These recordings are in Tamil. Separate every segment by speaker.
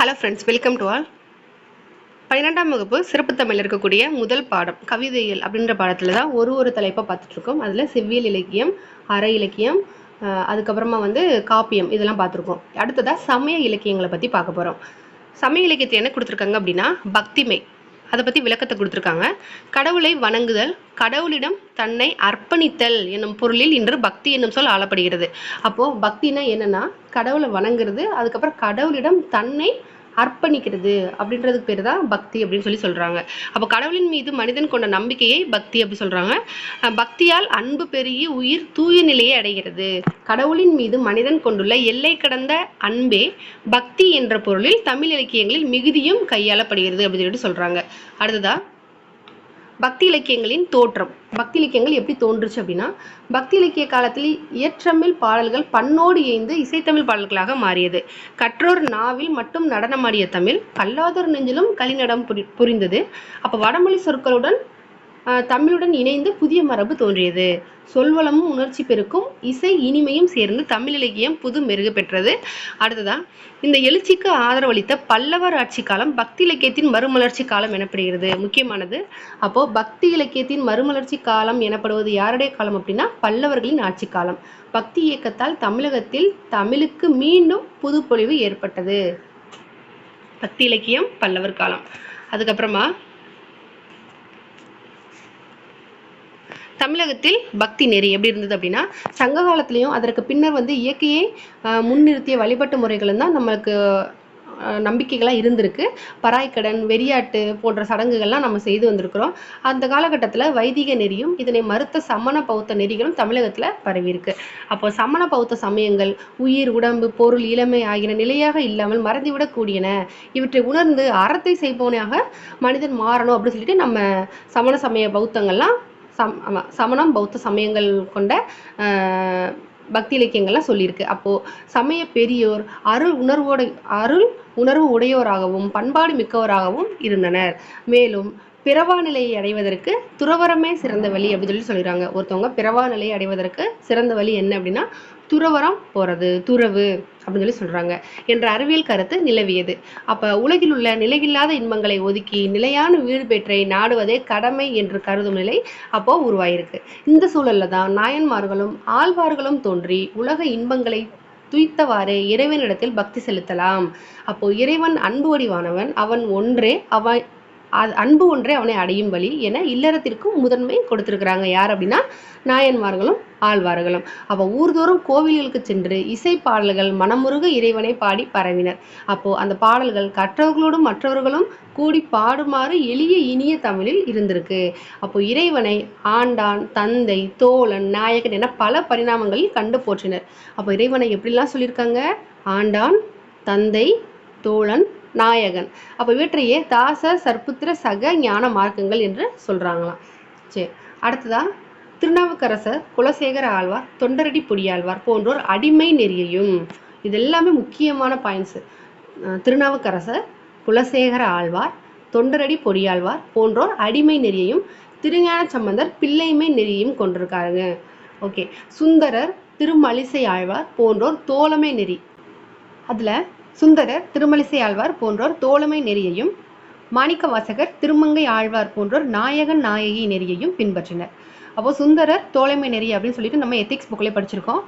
Speaker 1: Hello friends, welcome to all. 12ஆம் வகுப்பு சிறப்பு தமிழ் இருக்கக்கூடிய முதல் பாடம் கவிதையியல் அப்படின்ற பாடத்தில் தான் ஒரு தலைப்பாக பார்த்துட்ருக்கோம். அதில் செவ்வியல் இலக்கியம், அற இலக்கியம், அதுக்கப்புறமா காப்பியம் இதெல்லாம் பார்த்துருக்கோம். அடுத்ததாக சமய இலக்கியங்களை பற்றி பார்க்க போகிறோம். சமய இலக்கியத்தை என்ன கொடுத்துருக்காங்க அப்படின்னா பக்திமை, அதை பற்றி விளக்கத்தை கொடுத்துருக்காங்க. கடவுளை வணங்குதல், கடவுளிடம் தன்னை அர்ப்பணித்தல் என்னும் பொருளில் இன்று பக்தி என்னும் சொல் ஆளப்படுகிறது. அப்போது பக்தினா என்னென்னா கடவுளை வணங்குறது, அதுக்கப்புறம் கடவுளிடம் தன்னை அர்ப்பணிக்கிறது அப்படின்றதுக்கு பேர் தான் பக்தி அப்படின்னு சொல்கிறாங்க. அப்போ கடவுளின் மீது மனிதன் கொண்ட நம்பிக்கையை பக்தி அப்படி சொல்கிறாங்க. பக்தியால் அன்பு பெருகி உயிர் தூய நிலையை அடைகிறது. கடவுளின் மீது மனிதன் கொண்டுள்ள எல்லை கடந்த அன்பே பக்தி என்ற பொருளில் தமிழ் இலக்கியங்களில் மிகுதியும் கையாளப்படுகிறது அப்படின்னு சொல்லிட்டு சொல்கிறாங்க. அடுத்ததா பக்தி இலக்கியங்களின் தோற்றம். பக்தி இலக்கியங்கள் எப்படி தோன்றுச்சு அப்படின்னா, பக்தி இலக்கிய காலத்தில் இயற்றமிழ் பாடல்கள் பண்ணோடு இயைந்து இசைத்தமிழ் பாடல்களாக மாறியது. கற்றோர் நாவில் மட்டும் நடனமாடிய தமிழ் கல்லாதோர் நெஞ்சிலும் கலிநடம் புரிந்தது. அப்போ வடமொழி சொற்களுடன் தமிழுடன் இணைந்து புதிய மரபு தோன்றியது. சொல்வளமும் உணர்ச்சி பெருக்கும் இசை இனிமையும் சேர்ந்து தமிழ் இலக்கியம் புது மெருகு பெற்றது. அடுத்ததான் இந்த எழுச்சிக்கு ஆதரவளித்த பல்லவர் ஆட்சி காலம் பக்தி இலக்கியத்தின் மறுமலர்ச்சி காலம் எனப்படுகிறது. முக்கியமானது. அப்போ பக்தி இலக்கியத்தின் மறுமலர்ச்சி காலம் எனப்படுவது யாருடைய காலம் அப்படின்னா பல்லவர்களின் ஆட்சி காலம். பக்தி இயக்கத்தால் தமிழகத்தில் தமிழுக்கு மீண்டும் புது பொலிவு ஏற்பட்டது. பக்தி இலக்கியம் பல்லவர் காலம். அதுக்கப்புறமா தமிழகத்தில் பக்தி நெறி எப்படி இருந்தது அப்படின்னா, சங்க காலத்திலையும் அதற்கு பின்னர் இயற்கையை முன்னிறுத்திய வழிபாட்டு முறைகளும் தான் நம்மளுக்கு நம்பிக்கைகளாக இருந்திருக்கு. பராய்க்கடன், வெறியாட்டு போன்ற சடங்குகள்லாம் நம்ம செய்து வந்திருக்கிறோம். அந்த காலகட்டத்தில் வைதிக நெறியும் இதனை மறுத்த சமண பௌத்த நெறிகளும் தமிழகத்தில் பரவியிருக்கு. அப்போ சமண பௌத்த சமயங்கள் உயிர், உடம்பு, பொருள், இளமை ஆகியன நிலையாக இல்லாமல் மறந்துவிடக்கூடியன. இவற்றை உணர்ந்து அறத்தை செய்பவனாக மனிதன் மாறணும் அப்படின்னு சொல்லிட்டு நம்ம சமண சமய பௌத்தங்கள்லாம் சமணம் பௌத்த சமயங்கள் கொண்ட பக்தி இலக்கியங்கள்லாம் சொல்லியிருக்கு. அப்போது சமய பெரியோர் அருள் உணர்வு உடையோராகவும் பண்பாடு மிக்கவராகவும் இருந்தனர். மேலும் பிறவா நிலையை அடைவதற்கு துறவரமே சிறந்த வழி அப்படின்னு சொல்லிடுறாங்க. ஒருத்தவங்க பிறவா நிலையை அடைவதற்கு சிறந்த வழி என்ன அப்படின்னா துறவரம் போகிறது, துறவு அப்படின்னு சொல்கிறாங்க என்ற அறிவியல் கருத்து நிலவியது. அப்போ உலகில் உள்ள நிலையில்லாத இன்பங்களை ஒதுக்கி நிலையான வீடு பெற்றை நாடுவதே கடமை என்று கருதும் நிலை அப்போ உருவாயிருக்கு. இந்த சூழலில் தான் நாயன்மார்களும் ஆழ்வார்களும் தோன்றி உலக இன்பங்களை துய்த்தவாறே இறைவனிடத்தில் பக்தி செலுத்தலாம். அப்போ இறைவன் அன்பு வடிவானவன், அவன் ஒன்றே அன்பு ஒன்றே அவனை அடையும் வழி என இல்லறத்திற்கும் முதன்மை கொடுத்திருக்கிறாங்க. யார் அப்படின்னா நாயன்மார்களும் ஆழ்வார்களும். அப்போ ஊர்தோறும் கோவில்களுக்கு சென்று இசை பாடல்கள் மனமுருக இறைவனை பாடி பரவினர். அப்போ அந்த பாடல்கள் கற்றவர்களோடும் மற்றவர்களும் கூடி பாடுமாறு எளிய இனிய தமிழில் இருந்திருக்கு. அப்போ இறைவனை ஆண்டான், தந்தை, தோழன், நாயகன் என பல பரிணாமங்களில் கண்டு போற்றினர். அப்போ இறைவனை எப்படிலாம் சொல்லியிருக்காங்க? ஆண்டான், தந்தை, தோழன், நாயகன். அப்போ இவற்றையே தாச, சர்ப்புத்திர, சக, ஞான மார்க்கங்கள் என்று சொல்றாங்களாம். சரி, அடுத்ததா திருநாவுக்கரசர், குலசேகர ஆழ்வார், தொண்டரடி பொடியாழ்வார் போன்றோர் அடிமை நெறியையும், இது எல்லாமே முக்கியமான பாயிண்ட்ஸ். திருநாவுக்கரசர், குலசேகர ஆழ்வார், தொண்டரடி பொடியாழ்வார் போன்றோர் அடிமை நெறியையும் திருஞான சம்பந்தர் பிள்ளைமை நெறியையும் கொண்டிருக்காருங்க. ஓகே. சுந்தரர், திருமலிசை ஆழ்வார் போன்றோர் தோழமை நெறி. அதுல சுந்தரர், திருமலிசை ஆழ்வார் போன்றோர் தோழமை நெறியையும், மாணிக்க வாசகர், திருமங்கை ஆழ்வார் போன்றோர் நாயகன் நாயகி நெறியையும் பின்பற்றினர். அப்போ சுந்தரர் தோழமை நெறி அப்படின்னு சொல்லிட்டு நம்ம எத்திக்ஸ் புக்கிலே படிச்சிருக்கோம்.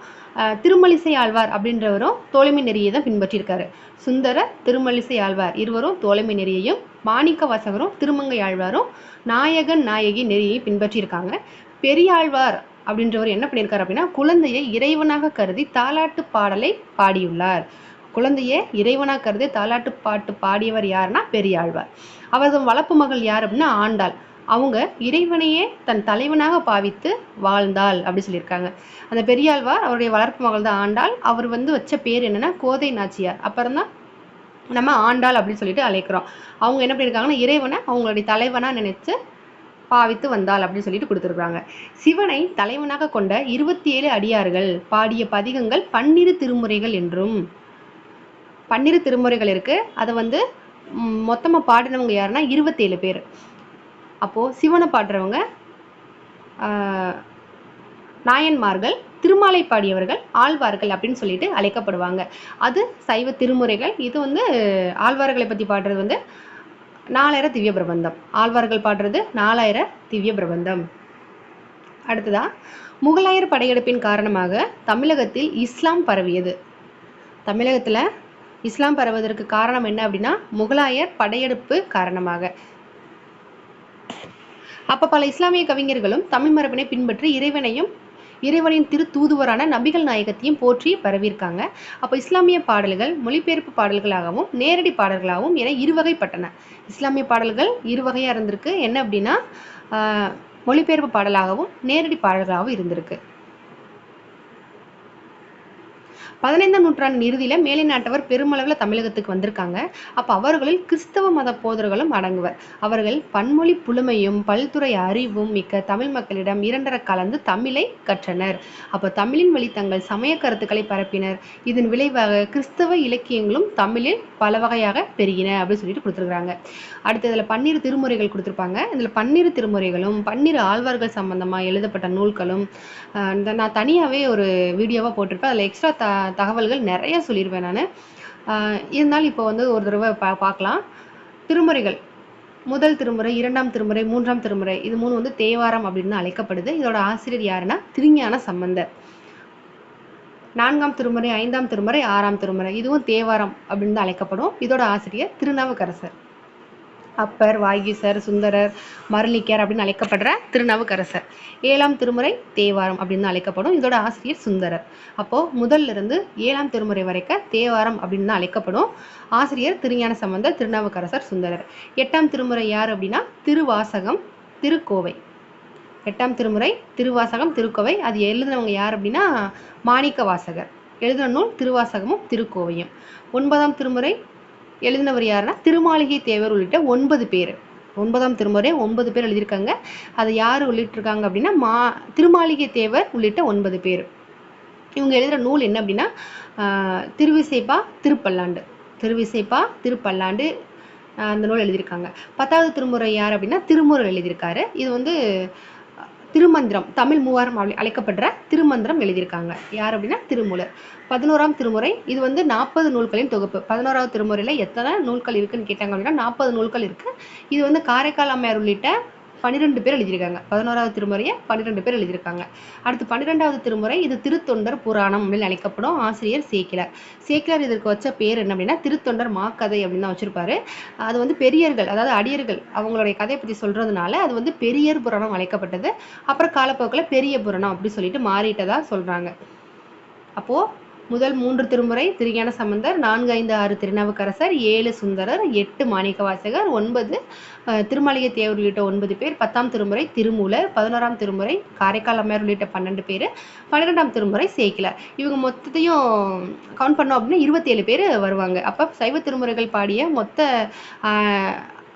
Speaker 1: திருமலிசை ஆழ்வார் அப்படின்றவரும் தோழமை நெறியை தான் பின்பற்றியிருக்காரு. சுந்தரர், திருமலிசை ஆழ்வார் இருவரும் தோழமை நெறியையும், மாணிக்க வாசகரும் திருமங்கை ஆழ்வாரும் நாயகன் நாயகி நெறியை பின்பற்றியிருக்காங்க. பெரியாழ்வார் அப்படின்றவர் என்ன பண்ணியிருக்காரு அப்படின்னா குழந்தையை இறைவனாக கருதி தாலாட்டு பாடலை பாடியுள்ளார். குழந்தையே இறைவனாக கருதி தாலாட்டு பாட்டு பாடியவர் யாருன்னா பெரியாழ்வார். அவரது வளர்ப்பு மகள் யார் அப்படின்னா ஆண்டாள். அவங்க இறைவனையே தன் தலைவனாக பாவித்து வாழ்ந்தாள் அப்படி சொல்லியிருக்காங்க. அந்த பெரியாழ்வார் அவருடைய வளர்ப்பு மகள் தான் ஆண்டாள். அவர் வச்ச பேர் என்னன்னா கோதை நாச்சியார். அப்புறம் தான் நம்ம ஆண்டாள் அப்படின்னு சொல்லிட்டு அழைக்கிறோம். அவங்க என்ன பண்ணியிருக்காங்கன்னா இறைவனை அவங்களுடைய தலைவனா நினைச்சு பாவித்து வந்தாள் அப்படின்னு சொல்லிட்டு கொடுத்துருக்காங்க. சிவனை தலைவனாக கொண்ட 27 அடியார்கள் பாடிய பதிகங்கள் 12 திருமுறைகள் என்றும், 12 திருமுறைகள் இருக்கு. அதை மொத்தமாக பாடினவங்க யாருன்னா 27 பேர். அப்போது சிவனை பாடுறவங்க நாயன்மார்கள், திருமாலை பாடியவர்கள் ஆழ்வார்கள் அப்படின்னு சொல்லிட்டு அழைக்கப்படுவாங்க. அது சைவ திருமுறைகள். இது வந்து ஆழ்வார்களை பற்றி பாடுறது வந்து 4000 திவ்ய பிரபந்தம். ஆழ்வார்கள் பாடுறது 4000 திவ்ய பிரபந்தம். அடுத்ததா, முகலாயர் படையெடுப்பின் காரணமாக தமிழகத்தில் இஸ்லாம் பரவியது. தமிழகத்தில் இஸ்லாம் பரவுவதற்கு காரணம் என்ன அப்படின்னா முகலாயர் படையெடுப்பு காரணமாக. அப்போ பல இஸ்லாமிய கவிஞர்களும் தமிழ் மரபினை பின்பற்றி இறைவனின் திரு தூதுவரான நபிகள் நாயகத்தையும் போற்றி பரவியிருக்காங்க. அப்போ இஸ்லாமிய பாடல்கள் மொழிபெயர்ப்பு பாடல்களாகவும் நேரடி பாடல்களாகவும் என இருவகைப்பட்டன. இஸ்லாமிய பாடல்கள் இருவகையாக இருந்திருக்கு. என்ன அப்படின்னா மொழிபெயர்ப்பு பாடலாகவும் நேரடி பாடல்களாகவும் இருந்திருக்கு. 15ஆம் நூற்றாண்டின் இறுதியில் மேலை நாட்டவர் பெருமளவில் தமிழகத்துக்கு வந்திருக்காங்க. அப்போ அவர்களில் கிறிஸ்தவ மத போதர்களும் அடங்குவர். அவர்கள் பன்மொழி புலமையும் பல்துறை அறிவும் மிக்க தமிழ் மக்களிடம் இரண்டர கலந்து தமிழை கற்றனர். அப்போ தமிழின் வழி தங்கள் சமய கருத்துக்களை பரப்பினர். இதன் விளைவாக கிறிஸ்தவ இலக்கியங்களும் தமிழில் பல வகையாக பெருகின அப்படின்னு சொல்லிட்டு கொடுத்துருக்காங்க. அடுத்து இதில் 12 திருமுறைகள் கொடுத்துருப்பாங்க. இதில் 12 திருமுறைகளும் 12 ஆழ்வார்கள் சம்பந்தமாக எழுதப்பட்ட நூல்களும் நான் தனியாகவே ஒரு வீடியோவாக போட்டிருப்பேன். அதில் எக்ஸ்ட்ரா தகவல்கள் நிறைய சொல்லியிருப்பேன் நான். இருந்தாலும் இப்போ வந்து ஒரு தடவை பார்க்கலாம். திருமுறைகள், முதல் திருமுறை, 2ஆம் திருமுறை, 3ஆம் திருமுறை, இது 3 வந்து தேவாரம் அப்படின்னு அழைக்கப்படுது. இதோட ஆசிரியர் யாருன்னா திருஞான சம்பந்தர். 4ஆம் திருமுறை, 5ஆம் திருமுறை, 6ஆம் திருமுறை, இதுவும் தேவாரம் அப்படின்னு தான் அழைக்கப்படும். இதோட ஆசிரியர் திருநாவுக்கரசர். அப்பர், வாகீசர், சுந்தரர், மருளிக்கார் அப்படின்னு அழைக்கப்படுற திருநாவுக்கரசர். 7ஆம் திருமுறை தேவாரம் அப்படின்னு அழைக்கப்படும். இதோட ஆசிரியர் சுந்தரர். அப்போ முதல்ல இருந்து 7ஆம் திருமுறை வரைக்கும் தேவாரம் அப்படின்னு தான் அழைக்கப்படும். ஆசிரியர் திருஞான சம்பந்தர், திருநாவுக்கரசர், சுந்தரர். 8ஆம் திருமுறை யார் அப்படின்னா திருவாசகம், திருக்கோவை. 8ஆம் திருமுறை திருவாசகம், திருக்கோவை. அது எழுதினவங்க யார் அப்படின்னா மாணிக்க வாசகர். எழுதின நூல் திருவாசகமும் திருக்கோவையும். 9ஆம் திருமுறை எழுதினவர் யாருன்னா திருமாளிகை தேவர் உள்ளிட்ட 9 பேர். 9ஆம் திருமுறை 9 பேர் எழுதியிருக்காங்க. அதை யார் உள்ளிட்டிருக்காங்க அப்படின்னா திருமாளிகை தேவர் உள்ளிட்ட 9 பேர். இவங்க எழுதுகிற நூல் என்ன அப்படின்னா திருவிசைப்பா, திருப்பல்லாண்டு. திருவிசைப்பா, திருப்பல்லாண்டு அந்த நூல் எழுதியிருக்காங்க. 10வது திருமுறை யார் அப்படின்னா திருமுறை எழுதியிருக்காரு. இது வந்து திருமந்திரம், தமிழ் மூவாரம் அழைக்கப்படுற திருமந்திரம் எழுதியிருக்காங்க. யார் அப்படின்னா திருமூலர். 11ஆம் திருமுறை இது வந்து 40 நூல்களின் தொகுப்பு. 11வது திருமுறையில் எத்தனை நூல்கள் இருக்குன்னு கேட்டாங்க அப்படின்னா 40 நூல்கள் இருக்கு. இது வந்து காரைக்கால் அம்மையார் உள்ளிட்ட 12 பேர் எழுதியிருக்காங்க. 11வது திருமுறையை 12 பேர் எழுதியிருக்காங்க. அடுத்து 12வது திருமுறை இது திருத்தொண்டர் புராணம் அப்படின்னு அழைக்கப்படும். ஆசிரியர் சேக்கிழார். சேக்கிழார் இதற்கு வச்ச பேர் என்ன அப்படின்னா திருத்தொண்டர் மாக்கதை அப்படின்னு தான் வச்சிருப்பாரு. அது வந்து பெரியர்கள், அதாவது அடியர்கள் அவங்களுடைய கதையை பற்றி சொல்றதுனால அது வந்து பெரியர் புராணம் அழைக்கப்பட்டது. அப்புறம் காலப்போக்கில் பெரிய புராணம் அப்படி சொல்லிட்டு மாறிட்டதா சொல்றாங்க. அப்போ முதல் 3 திருமுறை திருஞான சம்பந்தர், 4, 5, 6 திருநாவுக்கரசர், 7 சுந்தரர், 8 மாணிக்கவாசகர், 9 திருமாளிகை தேவர் உள்ளிட்ட 9 பேர், 10ஆம் திருமுறை திருமூலர், 11ஆம் திருமுறை காரைக்கால் அம்மையார் உள்ளிட்ட 12 பேர், 12ஆம் திருமுறை சேக்கிழார். இவங்க மொத்தத்தையும் கவுண்ட் பண்ணோம் அப்படின்னா 27 பேர் வருவாங்க. அப்போ சைவ திருமுறைகள் பாடிய மொத்த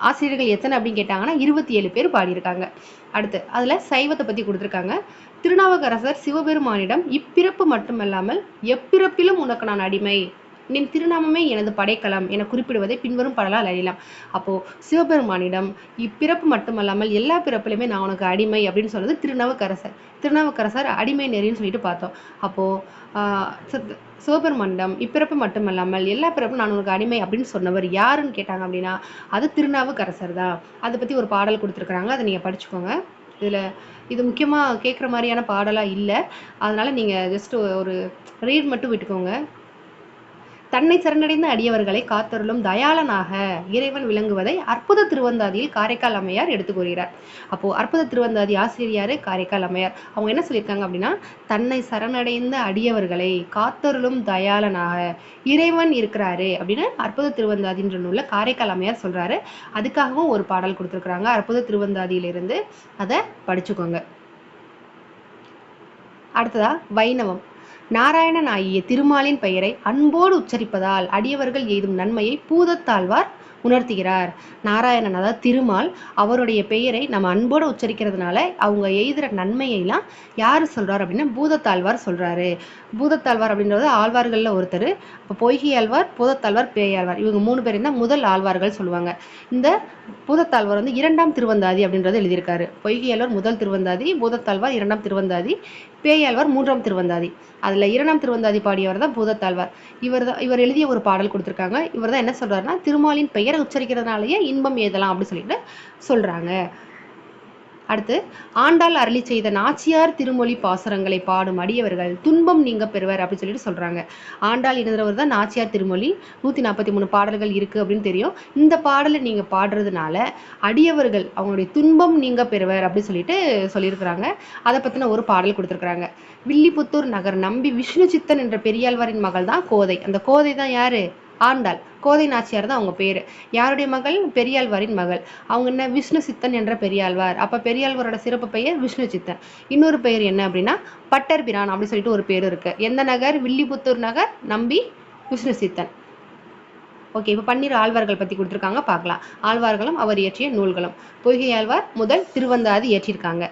Speaker 1: ஆசிரியர்கள் எத்தனை அப்படின்னு கேட்டாங்கன்னா 27 பேர் பாடியிருக்காங்க. அடுத்து அதில் சைவத்தை பற்றி கொடுத்துருக்காங்க. திருநாவுக்கரசர் சிவபெருமானிடம் இப்பிறப்பு மட்டுமல்லாமல் எப்பிறப்பிலும் உனக்கு நான் அடிமை, நின் திருநாமமே எனது படைக்கலம் என குறிப்பிடுவதை பின்வரும் பாடலால் அறியலாம். அப்போ சிவபெருமானிடம் இப்பிறப்பு மட்டுமல்லாமல் எல்லா பிறப்பிலுமே நான் உனக்கு அடிமை அப்படின்னு சொன்னது திருநாவுக்கரசர். திருநாவுக்கரசர் அடிமை நெறின்னு சொல்லிட்டு பார்த்தோம். அப்போ சிவபெருமானிடம் இப்பிறப்பு மட்டுமல்லாமல் எல்லா பிறப்பும் நான் உனக்கு அடிமை அப்படின்னு சொன்னவர் யாருன்னு கேட்டாங்க அப்படின்னா அது திருநாவுக்கரசர் தான். அதை பற்றி ஒரு பாடல் கொடுத்துருக்குறாங்க, அதை நீங்கள் படிச்சுக்கோங்க. இது முக்கியமாக கேட்குற மாதிரியான பாடலாக இல்லை, அதனால் நீங்கள் ஜஸ்ட் ஒரு ரீட் மட்டும் விட்டுக்கோங்க. தன்னை சரணடைந்த அடியவர்களை காத்தருளும் தயாளனாக இறைவன் விளங்குவதை அற்புத திருவந்தாதியில் காரைக்கால் அம்மையார் எடுத்து கூறுகிறார். அப்போ அற்புத திருவந்தாதி ஆசிரியர் யாரு? காரைக்கால் அம்மையார். அவங்க என்ன சொல்லியிருக்காங்க அப்படின்னா தன்னை சரணடைந்த அடியவர்களை காத்தருளும் தயாளனாக இறைவன் இருக்கிறாரு அப்படின்னு அற்புத திருவந்தாதின்ற நூல்ல காரைக்கால் அம்மையார் சொல்றாரு. அதுக்காகவும் ஒரு பாடல் கொடுத்துருக்குறாங்க அற்புத திருவந்தாதியிலிருந்து, அதை படிச்சுக்கோங்க. அடுத்ததா வைணவம். நாராயணன் ஆகிய திருமாலின் பெயரை அன்போடு உச்சரிப்பதால் அடியவர்கள் எய்தும் நன்மையை பூதத்தாழ்வார் உணர்த்துகிறார். நாராயணன் அதாவது திருமால், அவருடைய பெயரை நம்ம அன்போடு உச்சரிக்கிறதுனால அவங்க எய்துற நன்மையெல்லாம் யார் சொல்றாரு அப்படின்னா பூதத்தாழ்வார் சொல்றாரு. பூதத்தாழ்வார் அப்படின்றது ஆழ்வார்களில் ஒருத்தர். இப்போ பொய்கை ஆழ்வார், பூதத்தாழ்வார், பேயாழ்வார், இவங்க 3 பேரும் தான் முதல் ஆழ்வார்கள் சொல்லுவாங்க. இந்த பூதத்தாழ்வார் வந்து 2ஆம் திருவந்தாதி அப்படின்றது எழுதியிருக்காரு. பொய்கை ஆழ்வார் முதல் திருவந்தாதி, பூதத்தாழ்வார் 2ஆம் திருவந்தாதி, பேயாழ்வார் 3ஆம் திருவந்தாதி. அதுல 2ஆம் திருவந்தாதி பாடியவர் தான் பூதத்தாழ்வார். இவர் எழுதிய ஒரு பாடல் கொடுத்திருக்காங்க. இவர் தான் என்ன சொல்றாருன்னா, திருமாலின் பெயரை உச்சரிக்கிறதுனாலயே இன்பம் ஏதலாம் அப்படின்னு சொல்லிட்டு சொல்றாங்க. அடுத்து, ஆண்டாள் அருளி செய்த நாச்சியார் திருமொழி பாசுரங்களை பாடும் அடியவர்கள் துன்பம் நீங்க பெறுவர் அப்படின்னு சொல்லிட்டு சொல்றாங்க. ஆண்டாள் எழுதுறவர் தான் நாச்சியார் திருமொழி. 143 பாடல்கள் இருக்கு அப்படின்னு தெரியும். இந்த பாடலை நீங்க பாடுறதுனால அடியவர்கள் அவங்களுடைய துன்பம் நீங்க பெறுவர் அப்படின்னு சொல்லிட்டு சொல்லியிருக்கிறாங்க. அதை பத்தின ஒரு பாடல் கொடுத்திருக்கிறாங்க. வில்லிபுத்தூர் நகர் நம்பி விஷ்ணு சித்தன் என்ற பெரியாழ்வாரின் மகள் தான் கோதை. அந்த கோதை தான் யாரு? ஆண்டாள். கோதை நாச்சியார் தான் அவங்க பேரு. யாருடைய மகள்? பெரியாழ்வாரின் மகள். அவங்க என்ன? விஷ்ணு சித்தன் என்ற பெரியாழ்வார். அப்ப பெரியாழ்வாரோட சிறப்பு பெயர் விஷ்ணு சித்தன். இன்னொரு பெயர் என்ன அப்படின்னா பட்டர் பிரான் அப்படின்னு சொல்லிட்டு ஒரு பேர் இருக்கு. எந்த நகர்? வில்லிபுத்தூர் நகர் நம்பி விஷ்ணு சித்தன். ஓகே, இப்போ பன்னிரு ஆழ்வார்கள் பத்தி கொடுத்துருக்காங்க, பார்க்கலாம். ஆழ்வார்களும் அவர் இயற்றிய நூல்களும். பொய்கை ஆழ்வார் முதல் திருவந்தாதி இயற்றியிருக்காங்க.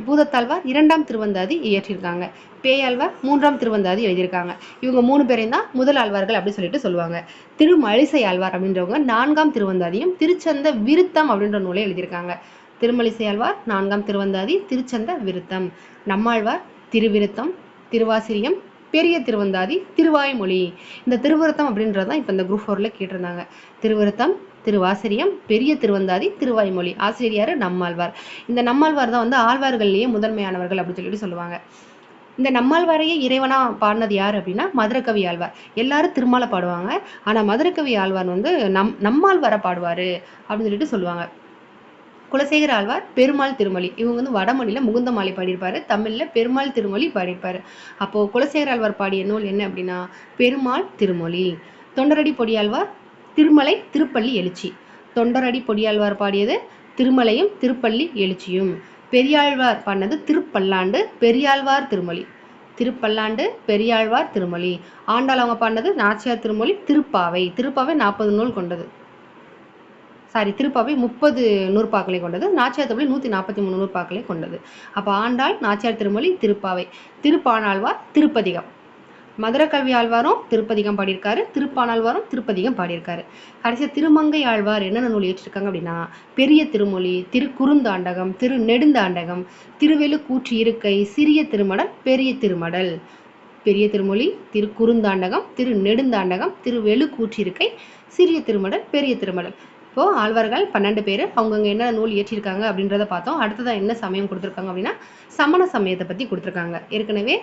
Speaker 1: பூதத்தாழ்வார் 2ஆம் திருவந்தாதி இயற்றியிருக்காங்க. பேயாழ்வார் 3ஆம் திருவந்தாதி எழுதியிருக்காங்க. இவங்க 3 பேரையும் தான் முதல் ஆழ்வார்கள் அப்படின்னு சொல்லிட்டு சொல்லுவாங்க. திருமழிசை ஆழ்வார் அப்படின்றவங்க 4ஆம் திருவந்தாதியும் திருச்சந்த விருத்தம் அப்படின்ற நூலை எழுதியிருக்காங்க. திருமழிசை ஆழ்வார் 4ஆம் திருவந்தாதி, திருச்சந்த விருத்தம். நம்மாழ்வார் திருவிருத்தம், திருவாசிரியம், பெரிய திருவந்தாதி, திருவாய்மொழி. இந்த திருவிருத்தம் அப்படின்றதான் இப்போ இந்த குரூப் 4ல கேட்டிருந்தாங்க. திருவிருத்தம், திருவாசிரியம், பெரிய திருவந்தாதி, திருவாய்மொழி. ஆசிரியர் நம்மாழ்வார். இந்த நம்மாழ்வார் தான் வந்து ஆழ்வார்கள்லேயே முதன்மையானவர்கள் அப்படின்னு சொல்லிட்டு சொல்லுவாங்க. இந்த நம்மாழ்வாரையே இறைவனா பாடினது யார் அப்படின்னா மதுரகவி ஆழ்வார். எல்லாரும் திருமாலை பாடுவாங்க, ஆனா மதுரகவி ஆழ்வார் வந்து நம்மாழ்வாரை பாடுவாரு அப்படின்னு சொல்லிட்டு சொல்லுவாங்க. குலசேகர ஆழ்வார் பெருமாள் திருமொழி. இவங்க வந்து வடமொழியில முகுந்த மாலை பாடியிருப்பாரு, தமிழ்ல பெருமாள் திருமொழி பாடியிருப்பாரு. அப்போ குலசேகர ஆழ்வார் பாடிய நூல் என்ன அப்படின்னா பெருமாள் திருமொழி. தொண்டரடி பொடியாழ்வார் திருமலை திருப்பள்ளி எழுச்சி. தொண்டரடி பொடியாழ்வார் பாடியது திருமலையும் திருப்பள்ளி எழுச்சியும். பெரியாழ்வார் பாடினது திருப்பல்லாண்டு பெரியாழ்வார் திருமொழி. திருப்பல்லாண்டு பெரியாழ்வார் திருமொழி. ஆண்டாள் அவங்க பாடினது நாச்சியார் திருமொழி திருப்பாவை. திருப்பாவை 40 நூல் கொண்டது. திருப்பாவை 30 நூற்பாக்களை கொண்டது. நாச்சியார் திருமொழி 143 நூற்பாக்களை கொண்டது. அப்போ ஆண்டாள், நாச்சியார் திருமொழி, திருப்பாவை. திருப்பாணாழ்வார் திருப்பதிகம். மதுரகவி ஆழ்வாரும் திருப்பதிகம் பாடியிருக்காரு, திருப்பாணாழ்வாரும் திருப்பதிகம் பாடியிருக்காரு. கடைசியாக திருமங்கை ஆழ்வார் என்னென்ன நூல் ஏற்றிருக்காங்க அப்படின்னா பெரிய திருமொழி, திருக்குறுந்தாண்டகம், திருநெடுந்தாண்டகம், திருவெழு கூற்று இருக்கை, சிறிய திருமடல், பெரிய திருமடல். பெரிய திருமொழி, திருக்குறுந்தாண்டகம், திருநெடுந்தாண்டகம், திருவெழு கூற்றிருக்கை, சிறிய திருமடல், பெரிய திருமடல். இப்போ ஆழ்வார்கள் 12 பேர். அவங்கவுங்க என்ன நூல் இயற்றியிருக்காங்க அப்படின்றத பார்த்தோம். அடுத்ததான் என்ன சமயம் கொடுத்துருக்காங்க அப்படின்னா சமண சமயத்தை பற்றி கொடுத்துருக்காங்க. ஏற்கனவே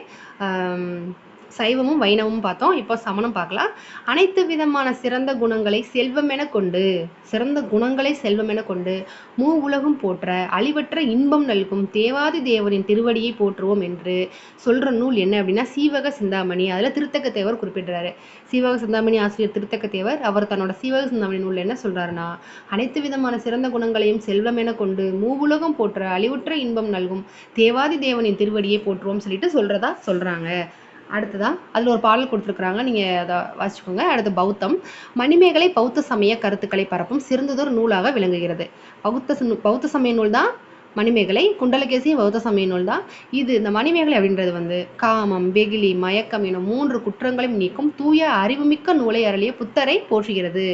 Speaker 1: சைவமும் வைணவமும் பார்த்தோம். இப்போ சமணம் பார்க்கலாம். அனைத்து விதமான சிறந்த குணங்களை செல்வம் என கொண்டு, சிறந்த குணங்களை செல்வம் என கொண்டு மூ உலகும் போற்ற அழிவற்ற இன்பம் நல்கும் தேவாதி தேவனின் திருவடியை போற்றுவோம் என்று சொல்ற நூல் என்ன அப்படின்னா சீவக சிந்தாமணி. அதுல திருத்தக்க தேவர் குறிப்பிடுறாரு. சீவக சிந்தாமணி ஆசிரியர் திருத்தக்க தேவர் அவர் தன்னோட சீவக சிந்தாமணி நூல் என்ன சொல்றாருன்னா அனைத்து விதமான சிறந்த குணங்களையும் செல்வம் என கொண்டு மூ உலகம் போற்ற அழிவற்ற இன்பம் நல்கும் தேவாதி தேவனின் திருவடியை போற்றுவோம் சொல்லிட்டு சொல்றதா சொல்றாங்க. அடுத்ததான் அதில் ஒரு பாடல் கொடுத்துருக்குறாங்க, நீங்கள் அதை வாசிச்சுக்கோங்க. அடுத்து பௌத்தம். மணிமேகலை பௌத்த சமய கருத்துக்களை பரப்பும் சிறந்ததொரு நூலாக விளங்குகிறது. பௌத்த சமய நூல் தான் மணிமேகலை. குண்டலகேசியும் பௌத்த சமய நூல் தான். இந்த மணிமேகலை அப்படின்றது வந்து காமம், வெகுளி, மயக்கம் என 3 குற்றங்களையும் நீக்கும் தூய அறிவுமிக்க நூலை அருளிய புத்தரை போற்றுகிறது.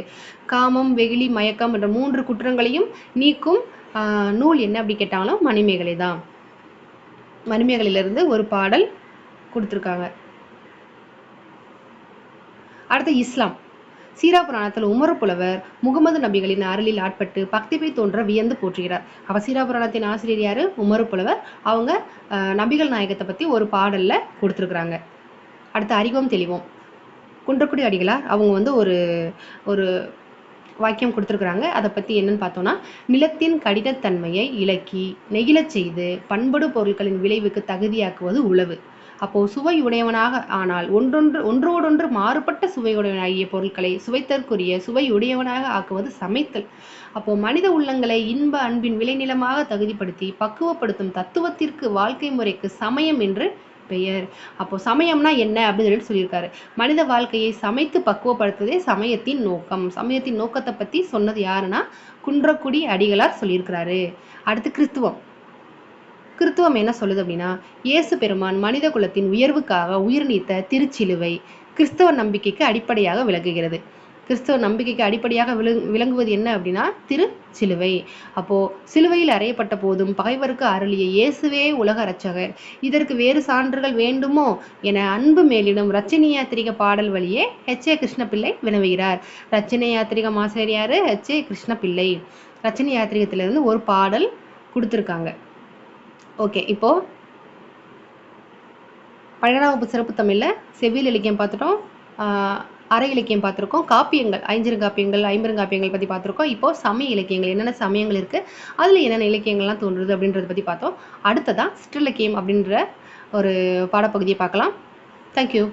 Speaker 1: காமம், வெகுளி, மயக்கம் என்ற 3 குற்றங்களையும் நீக்கும் நூல் என்ன அப்படி கேட்டாலும் மணிமேகலை தான். மணிமேகலையிலிருந்து ஒரு பாடல் கொடுத்துருக்காங்க. அடுத்து இஸ்லாம். சீரா புராணத்தில் உமர் புலவர் முகமது நபிகளின் அருளில் ஆட்பட்டு பக்திபை தோன்ற வியந்து போற்றுகிறார். அவ சீரா புராணத்தின் ஆசிரியர் யாரு? உமர் புலவர். அவங்க நபிகள் நாயகத்தை பத்தி ஒரு பாடல்ல கொடுத்துருக்குறாங்க. அடுத்து அறிவோம் தெளிவோம். குன்றக்குடி அடிகளார் அவங்க வந்து ஒரு வாக்கியம் கொடுத்துருக்குறாங்க. அதை பற்றி என்னன்னு பார்த்தோம்னா நிலத்தின் கடினத்தன்மையை இலக்கி நெகிழச் செய்து பண்படு பொருட்களின் விளைவுக்கு தகுதியாக்குவது உழவு. அப்போ சுவை உடையவனாக ஆனால் ஒன்றோடொன்று மாறுபட்ட சுவையுடையவனாகிய பொருட்களை சுவைத்தற்குரிய சுவை உடையவனாக ஆக்குவது சமைத்தல். அப்போ மனித உள்ளங்களை இன்ப அன்பின் விளைநிலமாக தகுதிப்படுத்தி பக்குவப்படுத்தும் தத்துவத்திற்கு வாழ்க்கை முறைக்கு சமயம் என்று பெயர். அப்போ சமயம்னா என்ன அப்படின்னு சொல்லியிருக்காரு. மனித வாழ்க்கையை சமைத்து பக்குவப்படுத்துவதே சமயத்தின் நோக்கம். சமயத்தின் நோக்கத்தை பத்தி சொன்னது யாருன்னா குன்றக்குடி அடிகளார் சொல்லியிருக்கிறாரு. அடுத்து கிறிஸ்துவம். கிறிஸ்துவம் என்ன சொல்லுது அப்படின்னா இயேசு பெருமான் மனித குலத்தின் உயர்வுக்காக உயிர் நீத்த திருச்சிலுவை கிறிஸ்தவ நம்பிக்கைக்கு அடிப்படையாக விளங்குகிறது. கிறிஸ்தவ நம்பிக்கைக்கு அடிப்படையாக விளங்குவது என்ன அப்படின்னா திருச்சிலுவை. அப்போ சிலுவையில் அறையப்பட்ட போதும் பகைவருக்கு அருளிய இயேசுவே உலக இரட்சகர், இதற்கு வேறு சான்றுகள் வேண்டுமோ என அன்பு மேலிடும் ரச்சினி யாத்திரிக பாடல் வழியே H.A. கிருஷ்ணபிள்ளை வினவுகிறார். ரச்சினி யாத்திரிகம் ஆசிரியர் யாரு? H.A. கிருஷ்ணபிள்ளை. ரச்சினி யாத்திரிகத்திலிருந்து ஒரு பாடல் கொடுத்துருக்காங்க. ஓகே, இப்போ 12ஆம் வகுப்பு சிறப்பு தமிழில் செவ்வியல் இலக்கியம் பார்த்துட்டோம், அரை இலக்கியம் பார்த்துருக்கோம், காப்பியங்கள் ஐஞ்சிறுகாப்பியங்கள் ஐம்பெருங்காப்பியங்கள் பற்றி பார்த்துருக்கோம். இப்போ சமய இலக்கியங்கள் என்னென்ன சமயங்கள் இருக்குது, அதில் என்னென்ன இலக்கியங்கள்லாம் தோன்றுது அப்படின்றத பற்றி பார்த்தோம். அடுத்ததான் சிற்றிலக்கியம் அப்படின்ற ஒரு பாடப்பகுதியை பார்க்கலாம். தேங்க்யூ.